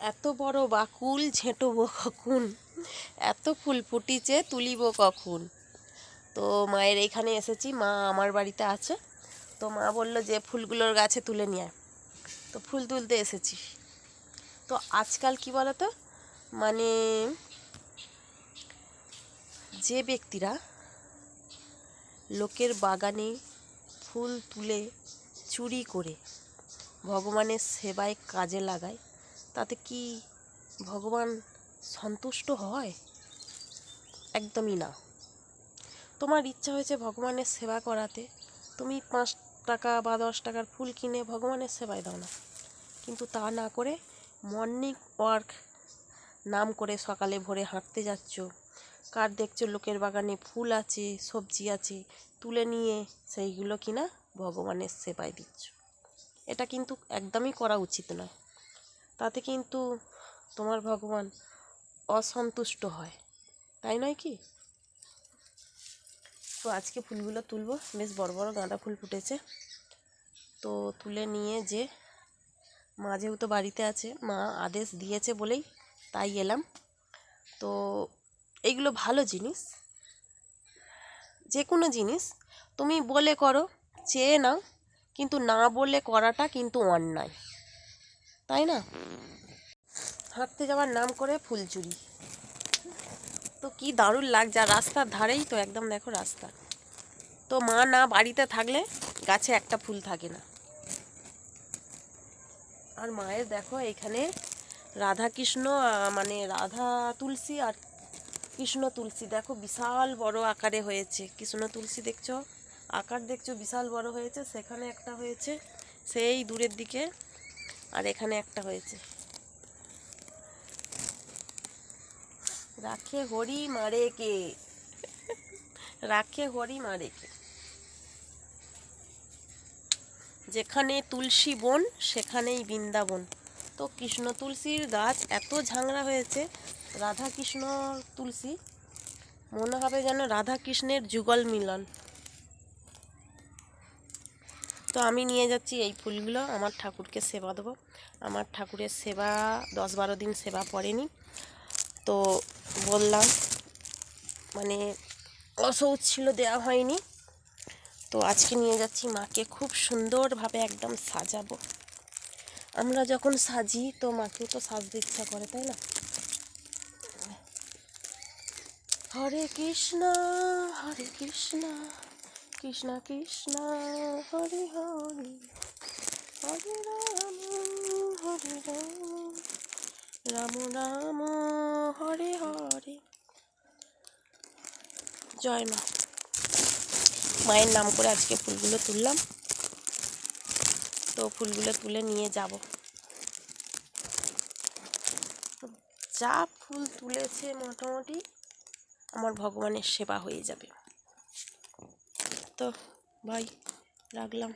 এত বড় বাকুল ঝেঁটবো কখন, এত ফুল ফুটিছে তুলিব কখন। তো মায়ের এইখানে এসেছি, মা আমার বাড়িতে আছে। তো মা বলল যে ফুলগুলোর গাছে তুলে নিয়ে আয়, তো ফুল তুলতে এসেছি। তো আজকাল কি বলতো, মানে যে ব্যক্তিরা লোকের বাগানে ফুল তুলে চুরি করে ভগবানের সেবায় কাজে লাগায়, তাতে কি ভগবান সন্তুষ্ট হয়? একদমই না। তোমার ইচ্ছা হয়েছে ভগবানের সেবা করাতে, তুমি 5 টাকা বা 10 টাকার ফুল কিনে ভগবানের সেবায় দাও না, কিন্তু তা না করে মর্নিং ওয়ার্ক নাম করে সকালে ভোরে হাঁটতে যাচ্ছ, কার দেখছো লোকের বাগানে ফুল আছে, সবজি আছে, তুলে নিয়ে সেইগুলো কিনা ভগবানের সেবায় দিচ্ছ। এটা কিন্তু একদমই করা উচিত নয়। তাতে কিন্তু তোমার ভগবান অসন্তুষ্ট হয়, তাই নয় কি? তো আজকে ফুলগুলো তুলবো, বেশ বড় বড় গাঁদা ফুল ফুটেছে। তো তুলে নিয়ে যে মা যেহেতু বাড়িতে আছে, মা আদেশ দিয়েছে বলেই তাই এলাম। তো এইগুলো ভালো জিনিস, যে কোনো জিনিস তুমি বলে করো, চেয়ে নাও, কিন্তু না বলে করাটা কিন্তু অন্যায়, তাই না? হাঁটতে যাওয়ার নাম করে ফুল চুরি, তো কি দারুণ লাগছে। আর রাস্তার ধারেই তো একদম, দেখো রাস্তা। তো মা না বাড়িতে থাকলে গাছে একটা ফুল থাকে না। আর মায়ের দেখো এখানে রাধা কৃষ্ণ, মানে রাধা তুলসী আর কৃষ্ণ তুলসী দেখো বিশাল বড় আকারে হয়েছে। কৃষ্ণ তুলসী দেখছো, আকার দেখছো বিশাল বড় হয়েছে। সেখানে একটা হয়েছে সেই দূরের দিকে, আর এখানে একটা হয়েছে। রাখে হরি মারে কে, রাখে হরি মারে কে। যেখানে তুলসী বন সেখানেই বৃন্দাবন। তো কৃষ্ণ তুলসীর গাছ এত ঝাংড়া হয়েছে, রাধা কৃষ্ণ তুলসী মনে হবে যেন রাধা কৃষ্ণের যুগল মিলন। তো আমি নিয়ে যাচ্ছি এই ফুলগুলো, আমার ঠাকুরকে সেবা দেবো। আমার ঠাকুরের সেবা 10-12 দিন সেবা পড়েনি, তো বললাম, মানে অসৌচ ছিল, দেওয়া হয়নি। তো আজকে নিয়ে যাচ্ছি, মাকে খুব সুন্দরভাবে একদম সাজাবো। আমরা যখন সাজি তো মাকেও তো সাজতে ইচ্ছা করে, তাই না? হরে কৃষ্ণ হরে কৃষ্ণ কৃষ্ণ কৃষ্ণ হরে হরে, হরে রাম হরে রাম রাম রাম হরে হরে। জয় মা। মায়ের নাম করে আজকে ফুলগুলো তুললাম। তো ফুলগুলো তুলে নিয়ে যাব। যা ফুল তুলেছে মোটামুটি আমার ভগবানের সেবা হয়ে যাবে। তো ভাই রাখলাম।